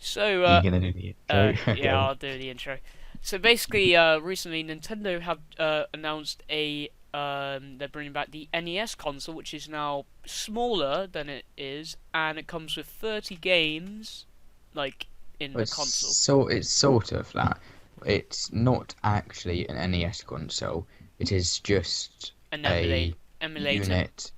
So, Are you gonna do the intro? yeah, Okay. I'll do the intro. So basically, recently Nintendo have announced they're bringing back the NES console, which is now smaller than it is, and it comes with 30 games, like in Well, the console. it's sort of that. It's not actually an NES console. It is just An a emulator. unit.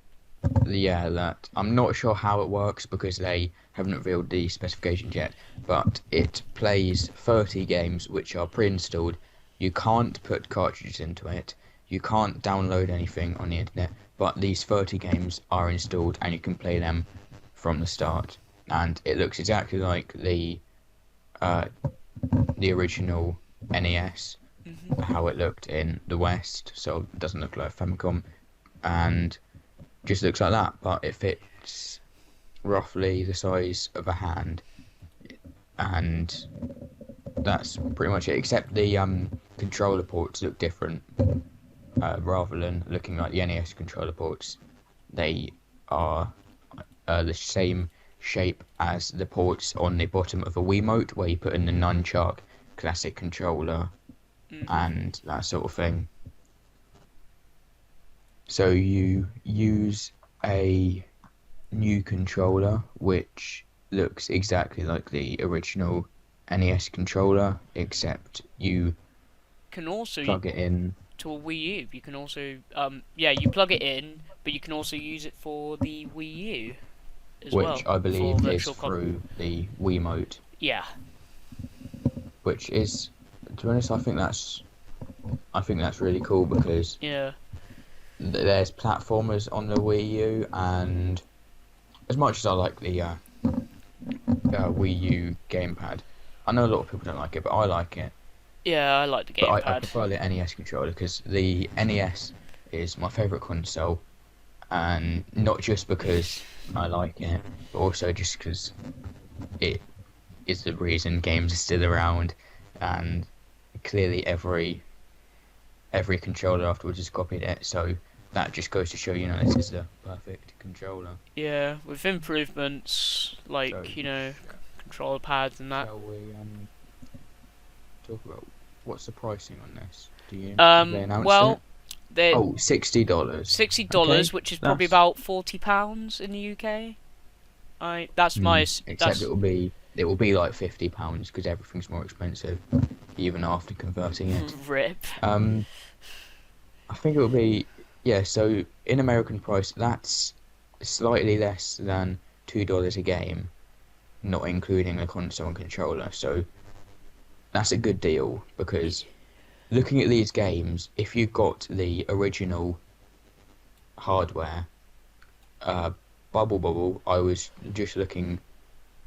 Yeah, that I'm not sure how it works because they haven't revealed the specifications yet. But it plays 30 games which are pre-installed. You can't put cartridges into it. You can't download anything on the internet. But these 30 games are installed and you can play them from the start. And it looks exactly like uh, the original NES, Hmm. how it looked in the West, so it doesn't look like Famicom, and just looks like that, but it fits roughly the size of a hand, and that's pretty much it. Except the controller ports look different, rather than looking like the NES controller ports. They are the same shape as the ports on the bottom of a Wiimote, where you put in the nunchuck, classic controller, Hmm. and that sort of thing. So you use a new controller which looks exactly like the original NES controller, except you Can also plug it in, to a Wii U. You can also yeah, you plug it in, but you can also use it for the Wii U as which well I for believe is virtual con. through the Wiimote, Yeah. which is, to be honest, I think that's really cool because Yeah. there's platformers on the Wii U, and as much as I like the Wii U gamepad, I know a lot of people don't like it, but I like it. Yeah, I like the But I gamepad. prefer the NES controller because the NES is my favorite console, and not just because I like it, but also just because it is the reason games are still around, and clearly every controller afterwards has copied it. So that just goes to show, this is the perfect controller. Yeah, with improvements So like, controller pads and that. shall we talk about what's the pricing on this? Have they announced Well, it? they're Oh, $60. $60, Okay, which is probably that's about £40 in the UK. That's my except that's it will be like £50 because everything's more expensive, even after converting it. rip. Um, I think it will be, yeah. So in American price, that's slightly less than $2 a game, not including the console and controller. So that's a good deal because looking at these games, if you got the original hardware, uh, Bubble, I was just looking.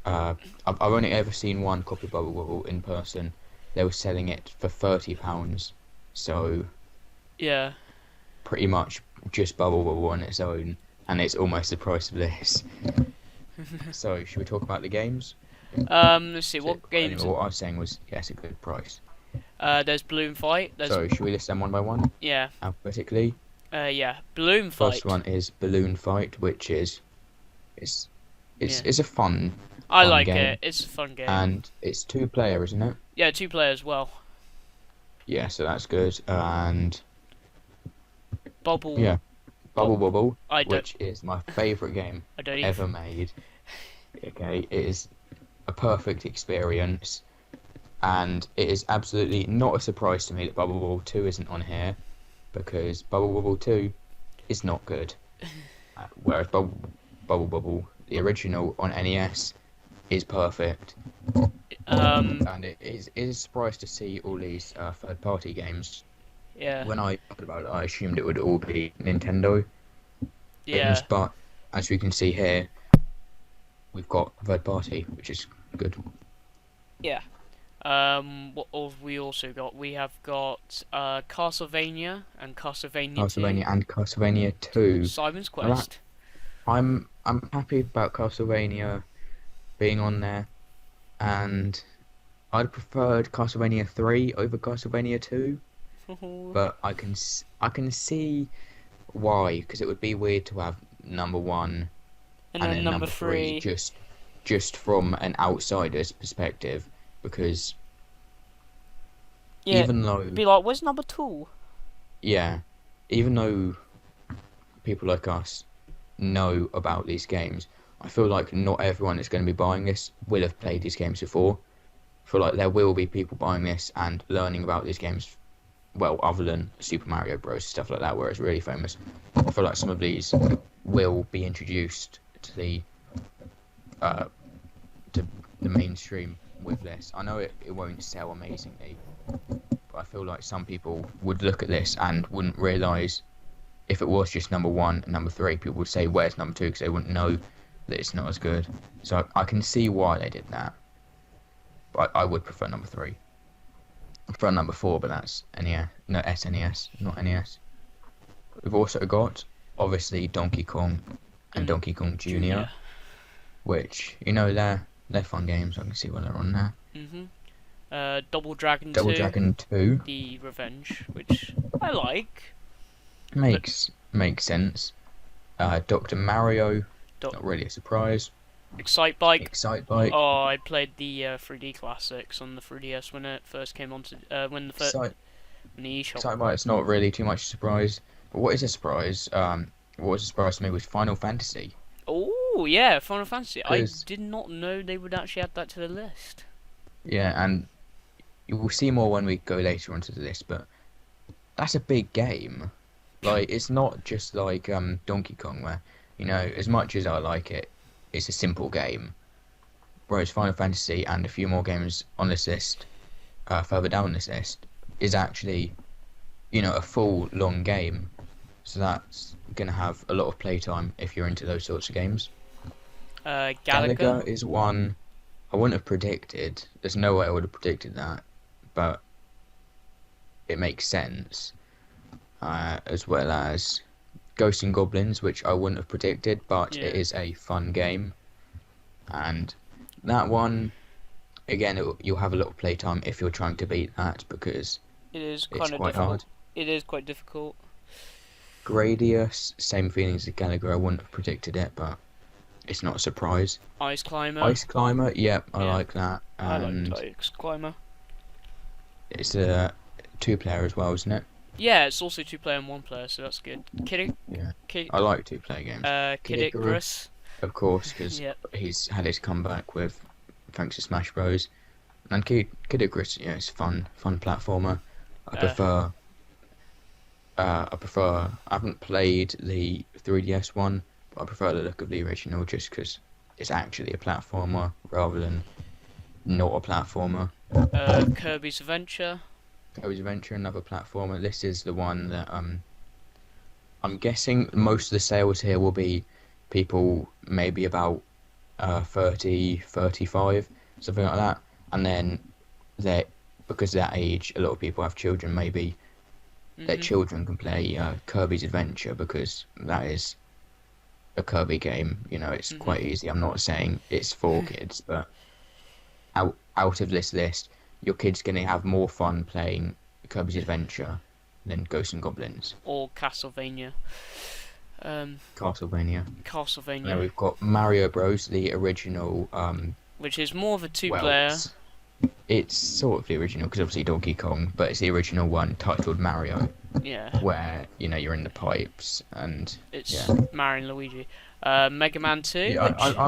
I've only ever seen one copy of Bubble Bubble in person. They were selling it for £30, so Yeah. pretty much just Bubble Bubble on its own, and it's almost the price of this. So, should we talk about the games? Let's see So, what anyway, games. what I was saying was, yes, a good price. There's Balloon Fight. There's So, should we list them one by one, yeah. alphabetically? Yeah. Balloon First Fight. one is Balloon Fight, which is it's Yeah. it's a I fun like it. game, It's a fun game. and it's two player, isn't it? Yeah, two players. Well, Yeah, so that's good. And Bubble. yeah, But Bubble Bubble, I don't. which is my favorite game I don't even. ever made. Okay, it is a perfect experience, and it is absolutely not a surprise to me that Bubble Bobble 2 isn't on here because Bubble Bobble 2 is not good. Whereas Bubble Bobble, the original on NES, is perfect. Um. And it is a surprise to see all these third party games. Yeah. When I heard about it, I assumed it would all be Nintendo games, Yeah. but as we can see here, we've got third party, which is good. Yeah. What have we also got? We have got Castlevania and Castlevania 2. Castlevania and Castlevania 2. Simon's Now that Quest. I'm happy about Castlevania being on there, and I'd preferred Castlevania 3 over Castlevania 2, and but I can see why, because it would be weird to have number 1 and then then number number 3 three. just just from an outsider's perspective, because Yeah, even though, be like, where's number two? yeah, even though people like us know about these games, I feel like not everyone that's going to be buying this will have played these games before. I feel like there will be people buying this and learning about these games, well, other than Super Mario Bros. Stuff like that, where it's really famous. I feel like some of these will be introduced uh, to the mainstream with this. I know it won't sell amazingly, but I feel like some people would look at this and wouldn't realise if it was just number one and number three, people would say, where's number two? Because they wouldn't know that it's not as good. So I can see why they did that. But I would prefer number three. I prefer number four, but that's NES. No, SNES, not NES. We've also got, obviously, Donkey Kong and Donkey Kong Jr., which, they're fun games. I can see why they're on there. Double Dragon Double 2, Dragon 2 The Revenge, which I like. makes sense. Dr. Mario, not really a surprise. Excite Bike. Excite Bike. Oh, I played the 3D classics on the 3DS when it first came on to when the eShop. Excite Bike's not really too much surprise. But what is a surprise? What was a surprise to me was Final Fantasy. Oh yeah, Final Fantasy. I 'Cause- did not know they would actually add that to the list. Yeah, and you will see more when we go later onto the list. But that's a big game. Like, it's not just like Donkey Kong, where as much as I like it, it's a simple game. Whereas Final Fantasy and a few more games on this list, further down this list, is actually, a full long game. So that's gonna have a lot of playtime if you're into those sorts of games. Galaga. Is one I wouldn't have predicted. There's no way I would have predicted that, but it makes sense. As well as Ghosts and Goblins, which I wouldn't have predicted, but Yeah. it is a fun game. And that one, again, you'll have a lot of playtime if you're trying to beat that, because It is it's kind of quite difficult. hard. It is quite difficult. Gradius, same feelings as Gallagher. I wouldn't have predicted it, but it's not a surprise. Ice Climber. Ice Climber, yep, I Yeah. like that. I And like Ice Climber. it's a two-player as well, isn't it? Yeah, it's also 2-player and 1-player, so that's good. Yeah. Kid, I like two-player games. Kid Icarus. Of course, because Yep. he's had his comeback with thanks to Smash Bros. And Kid Icarus, it's fun platformer. I prefer. I haven't played the 3DS one, but I prefer the look of the original just because it's actually a platformer rather than not a platformer. Kirby's Adventure. Kirby's Adventure, another platformer. This is the one that I'm guessing most of the sales here will be people maybe about 30, 35, something like that. And then because of that age, a lot of people have children, maybe their children can play Kirby's Adventure because that is a Kirby game. It's quite easy. I'm not saying it's for kids, but out of this list, your kid's going to have more fun playing Kirby's Adventure than Ghosts and Goblins. Or Castlevania. Castlevania. Castlevania. And we've got Mario Bros, the original. Which is more of a 2-player. It's sort of the original because obviously Donkey Kong, but it's the original one titled Mario. Yeah. Where you're in the pipes and it's Mario and Luigi. Mega Man 2. Yeah, I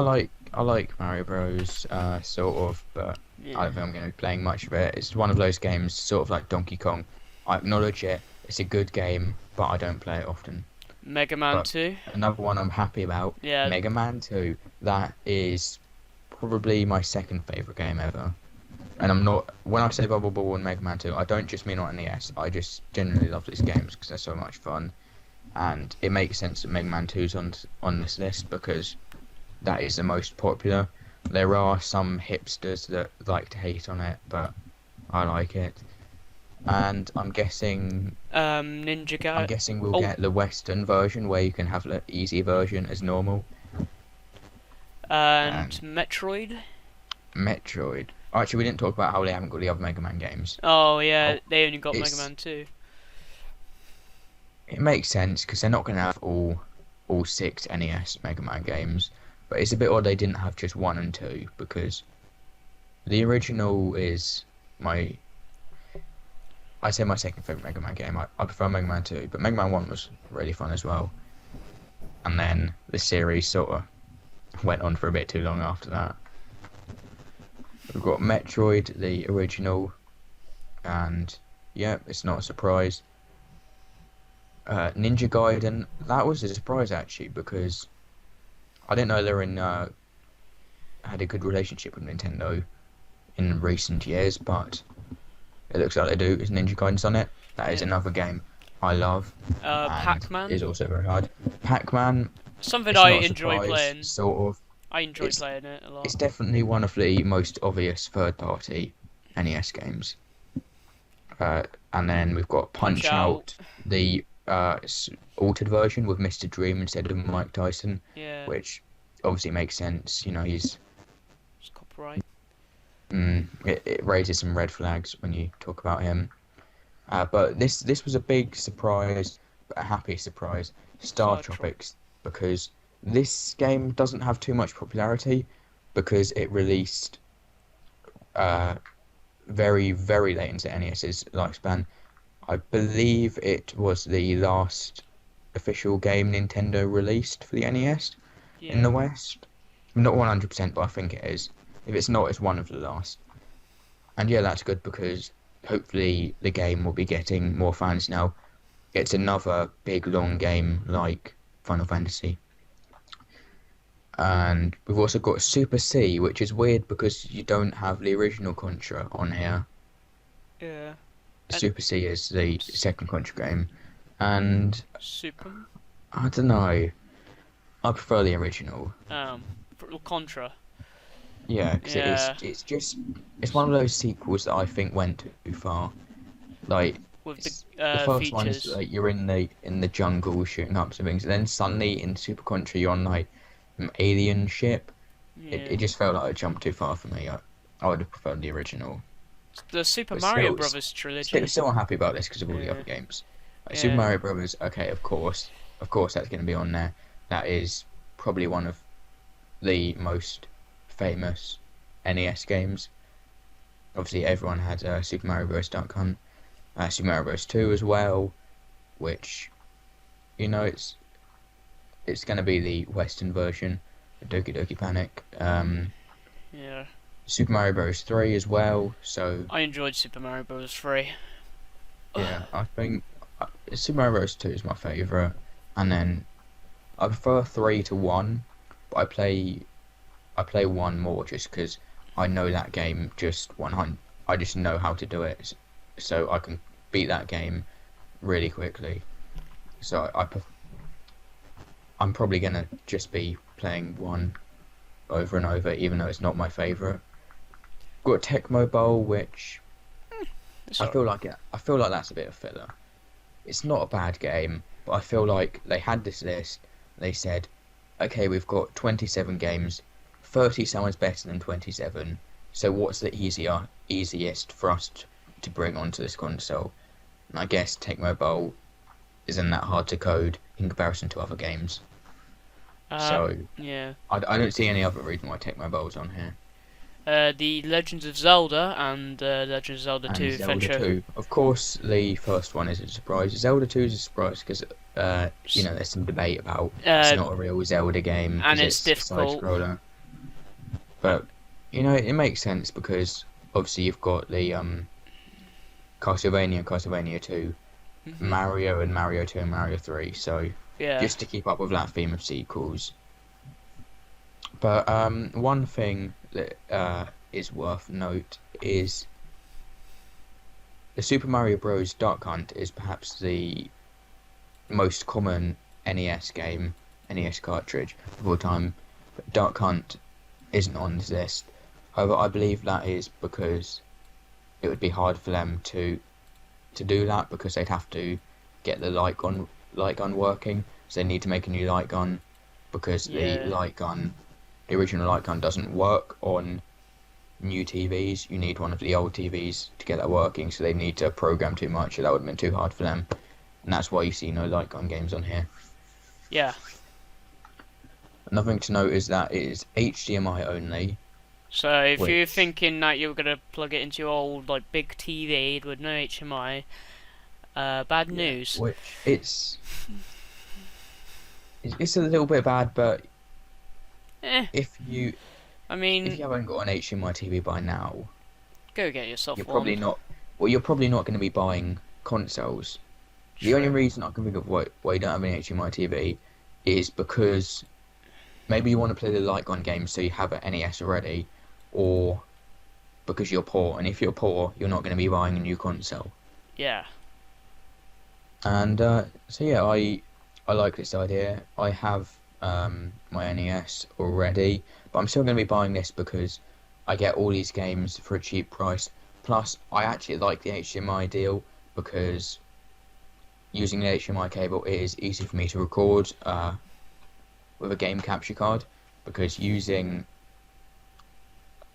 like Mario Bros. Sort of, but I don't think I'm going to be playing much of it. It's one of those games, sort of like Donkey Kong. I acknowledge it. It's a good game, but I don't play it often. Mega Man 2. Another one I'm happy about. Yeah. Mega Man 2. That is probably my second favourite game ever. And I'm not. When I say Bubble Ball and Mega Man 2, I don't just mean on NES. I just genuinely love these games because they're so much fun. And it makes sense that Mega Man 2's on this list because that is the most popular. There are some hipsters that like to hate on it, but I like it. And I'm guessing Ninja Gaiden. I'm guessing we'll get the Western version where you can have the easy version as normal. And Metroid. Metroid. Actually, we didn't talk about how they haven't got the other Mega Man games. Oh yeah, they only got Mega Man 2. It makes sense because they're not going to have all 6 NES Mega Man games. But it's a bit odd they didn't have just 1 and 2 because the original is my I'd say my second favorite Mega Man game. I prefer Mega Man 2, but Mega Man 1 was really fun as well. And then the series sort of went on for a bit too long after that. We've got Metroid, the original, and yeah, it's not a surprise. Ninja Gaiden, that was a surprise actually because I didn't know they were had a good relationship with Nintendo in recent years, but it looks like they do. Is Ninja Gaiden's on it. That is Yeah. another game I love and Pac-Man. is also very hard. Pac-Man, Something it's I not a enjoy surprise, playing. sort of. I enjoy It's playing it a lot. it's definitely one of the most obvious third-party NES games. And then we've got Punch Punch Out, the altered version with Mr. Dream instead of Mike Tyson, Yeah. which obviously makes sense. You know, It's copyright. it raises some red flags when you talk about him. But this was a big surprise, but a happy surprise. Star Star Tropics, because this game doesn't have too much popularity because it released very, very late into NES's lifespan. I believe it was the last official game Nintendo released for the NES in the Yeah. West. I'm not 100%, but I think it is. If it's not, it's one of the last. And yeah, that's good because hopefully the game will be getting more fans now. It's another big, long game like Final Fantasy. And we've also got Super C, which is weird because you don't have the original Contra on here. Yeah. And Super C is the second Contra game. And Super. I don't know. I prefer the original. Contra. Yeah, because Yeah. it's one of those sequels that I think went too far. Like With the the first one is features. like you're in the jungle shooting up some things, and then suddenly in Super Contra you're on like an alien ship. Yeah. It just felt like a jump too far for me. I would have preferred the original. The Super But Mario still, Brothers trilogy. still not happy about this because of all the Yeah. other games. Like Super Yeah. Mario Brothers, okay, of course that's going to be on there. That is probably one of the most famous NES games. Obviously, everyone had Super Mario Bros. Duck Hunt, Super Mario Bros. 2 as well, which you know it's going to be the Western version of Doki Doki Panic. Yeah. Super Mario Bros. 3 as well. So I enjoyed Super Mario Bros. 3. yeah, I think Super Mario Bros. 2 is my favorite, and then I prefer 3 to 1, but I play 1 more just because I know that game just 100. I just know how to do it, so I can beat that game really quickly. So I'm probably gonna just be playing 1 over and over, even though it's not my favorite. Got Tecmo Bowl, which It's I feel like that's a bit of filler. It's not a bad game, but I feel like they had this list. They said, okay, we've got 27 games. 30 sounds better than 27. So what's the easiest for us to bring onto this console? And I guess Tecmo Bowl isn't that hard to code in comparison to other games. So yeah. I don't see any other reason why Tecmo Bowl's on here. The Legends of Zelda and Legends of Zelda And 2 Zelda Adventure. 2. Of course, the first one is a surprise. Zelda 2 is a surprise because, there's some debate about it's not a real Zelda game and because it's it's a difficult. side-scroller. But, it makes sense because, obviously, you've got the Castlevania 2, Mario and Mario 2 and Mario 3, so Yeah. just to keep up with that theme of sequels. But one thing that is worth note is the Super Mario Bros. Duck Hunt is perhaps the most common NES game, NES cartridge of all time. But Duck Hunt isn't on this list. However, I believe that is because it would be hard for them to do that because they'd have to get the light gun working. So they need to make a new light gun because the original light gun doesn't work on new TVs. You need one of the old TVs to get that working, so they need to program too much, so that would have been too hard for them. And that's why you see no light gun games on here. Yeah. Another thing to note is that it is HDMI only, So if you're which thinking that you're gonna plug it into your old like big TV with no HMI, bad yeah, news. which it's a little bit bad, but Eh, if you I if mean, you haven't got an HDMI TV by now, go get yourself you're one. probably not. Well, you're probably not going to be buying consoles. The only True. reason I can think of why you don't have an HDMI TV is because maybe you want to play the light gun games, so you have an NES already, or because you're poor. And if you're poor, you're not going to be buying a new console. Yeah. And so yeah, I like this idea. I have my NES already, but I'm still going to be buying this because I get all these games for a cheap price. Plus, I actually like the HDMI deal because using the HDMI cable it is easy for me to record with a game capture card because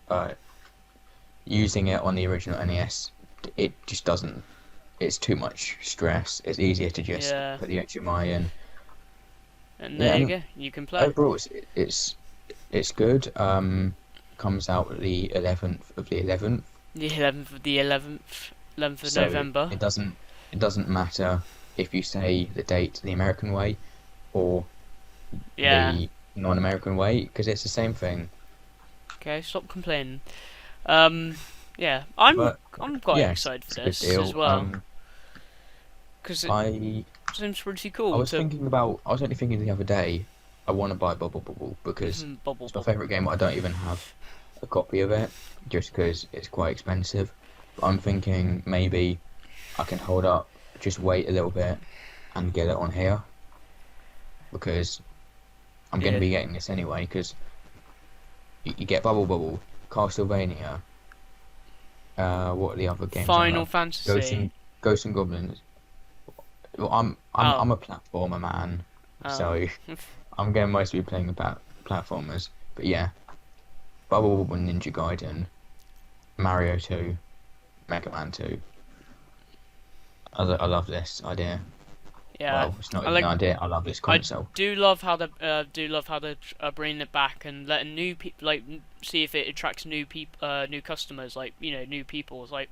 uh, using it on the original NES it just doesn't. It's too much stress. It's easier to just Yeah. put the HDMI in. And Yeah, there you and go. You can play. overall, it's good. Comes out the 11th of the 11th, The 11th of the 11th of so November. it doesn't matter if you say the date the American way or Yeah. the non-American way because it's the same thing. Okay, stop complaining. Um, yeah, I'm But I'm quite yes, excited for it's a good this as deal. well because it I seems pretty I cool was to thinking about I was only thinking the other day I want to buy Bubble Bubble because bubble it's my bubble. favorite game. I don't even have a copy of it just because it's quite expensive. But I'm thinking maybe I can hold up, just wait a little bit and get it on here because I'm going to Yeah. be getting this anyway because you get Bubble Bubble, Castlevania, what are the other games I Final love? Ghosts Fantasy. and Ghosts and Goblins. Well, Oh, I'm a platformer man, oh. so I'm going to mostly be playing the platformers. But yeah, Bubble Bubble, Ninja Gaiden, Mario 2, Mega Man 2. I love this idea. Yeah. Well, it's not I even an like. idea. I love this I console. do love how they bringing it back and letting new people see if it attracts new customers, like new people, like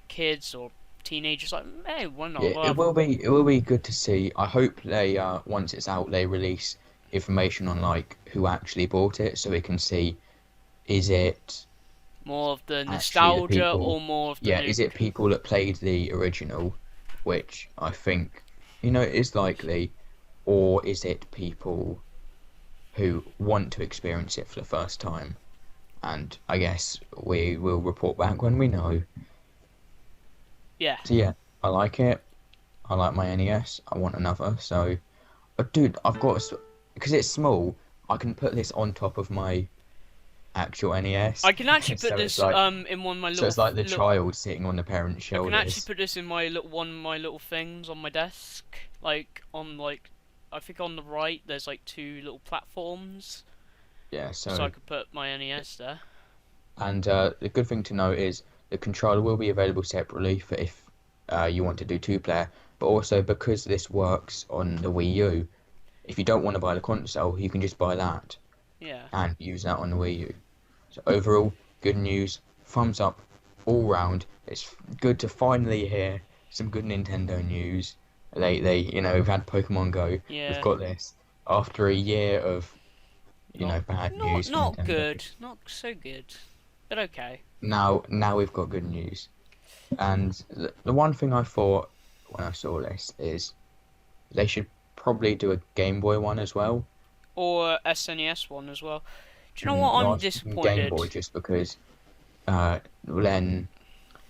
kids or teenagers. Like, hey, why not? Yeah, Well, it will be good to see. I hope they once it's out they release information on like who actually bought it so we can see is it more of the actually the nostalgia people or more of the yeah, new. is it people that played the original, which I think is likely, or is it people who want to experience it for the first time? And I guess we will report back when we know. Yeah. So yeah, I like it. I like my NES. I want another. So, dude, because it's small. I can put this on top of my actual NES. I can actually put So it's this like in one of my so little it's like the little. child sitting on the parent's I can actually shoulders. put this in my little one of my little things on my desk, like on like I think on the right there's like two little platforms, Yeah. so I So could put my NES there. and the good thing to note is the controller will be available separately for if you want to do two-player, but also because this works on the Wii U, if you don't want to buy the console, you can just buy that Yeah. and use that on the Wii U. So overall, good news, thumbs up all round. It's good to finally hear some good Nintendo news. We've had Pokemon Go. We've Yeah. got this after a year of, Not bad not news for not Nintendo. good. Not so good. But okay. Now we've got good news. And the one thing I thought when I saw this is they should probably do a Game Boy one as well. Or SNES one as well. Do you know what? No, I I'm was thinking Game Boy disappointed. just because then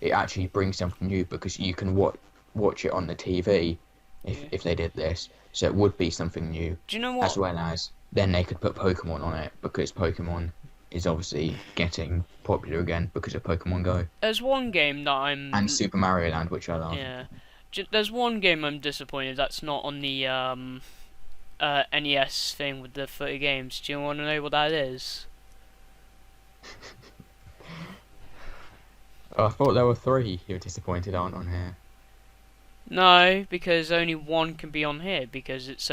it actually brings something new because you can watch it on the TV Yeah. if they did this. So it would be something new, Do you know as what? well as then they could put Pokemon on it because Pokemon is obviously getting popular again because of Pokemon Go There's one game that and I'm. Super Mario Land, which I love. Yeah. There's one game I'm disappointed that's not on the NES thing with the 30 games. Do you want to know what that is? I thought there were three you were disappointed aren't on here. No, because only one can be on here because it's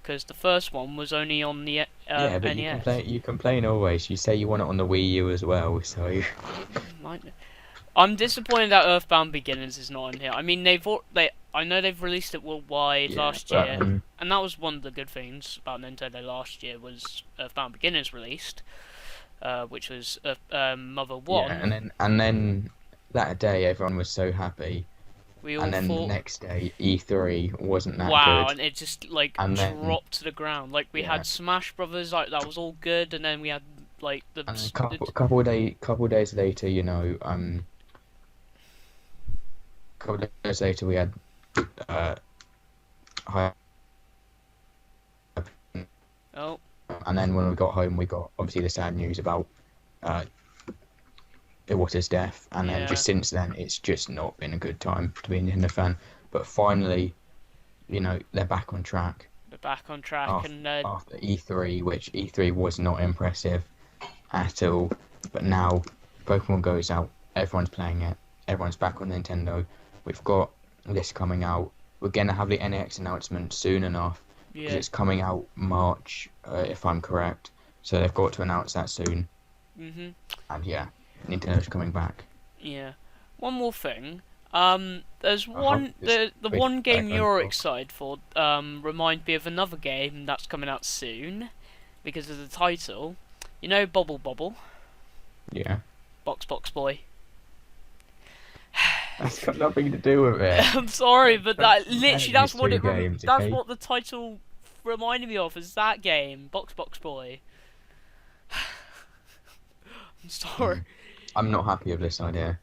because the first one was only on the Yeah, but you NES. complain. You complain always. You say you want it on the Wii U as well. So Might I'm disappointed that Earthbound Beginnings is not on here. I mean, I know they've released it worldwide yeah, last but year, and that was one of the good things about Nintendo last year was Earthbound Beginnings released, which was Mother yeah, 1. and then that day everyone was so happy, We all and then the thought, next day E3 wasn't that wow, good, and it just like and then dropped to the ground. Like we yeah, had Smash Brothers, like that was all good, and then we had like and then the couple days later, couple days later we had uh, high, oh and then when we got home, we got obviously the sad news about uh, Iwata's death, and then yeah, just since then, it's just not been a good time to be a Nintendo fan. But finally, they're back on track they're back on track, after and after E3, which E3 was not impressive at all. But now Pokemon Go's out, everyone's playing it, everyone's back on Nintendo. We've got this coming out. We're gonna have the NX announcement soon enough because yeah. it's coming out March, if I'm correct. So they've got to announce that soon. Mhm. And yeah, Nintendo's coming back. Yeah. One more thing. There's Uh-huh. one Just the wait, one game go and you're talk. excited for. Remind me of another game that's coming out soon, because of the title. You know, Bobble Bobble, Yeah. Box Boy. That's got nothing to do with it. I'm sorry, but that Compare literally these two games, that's okay? what the title reminded me of. Is that game, Box Boy? I'm sorry. Mm. I'm not happy with this idea.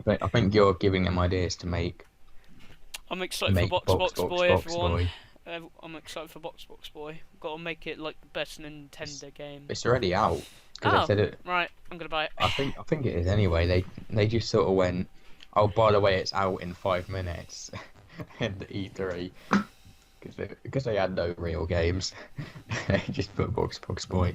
I think you're giving them ideas to make I'm excited for make Box Boy, box everyone. boy. I'm excited for Box Boy. Got to make it like the best It's, Nintendo game. it's already out because they Oh, said it. right. I'm gonna buy it. I think it is anyway. They just sort of went, oh, by the way, it's out in 5 minutes in the E3 because they had no real games. They just put box boy.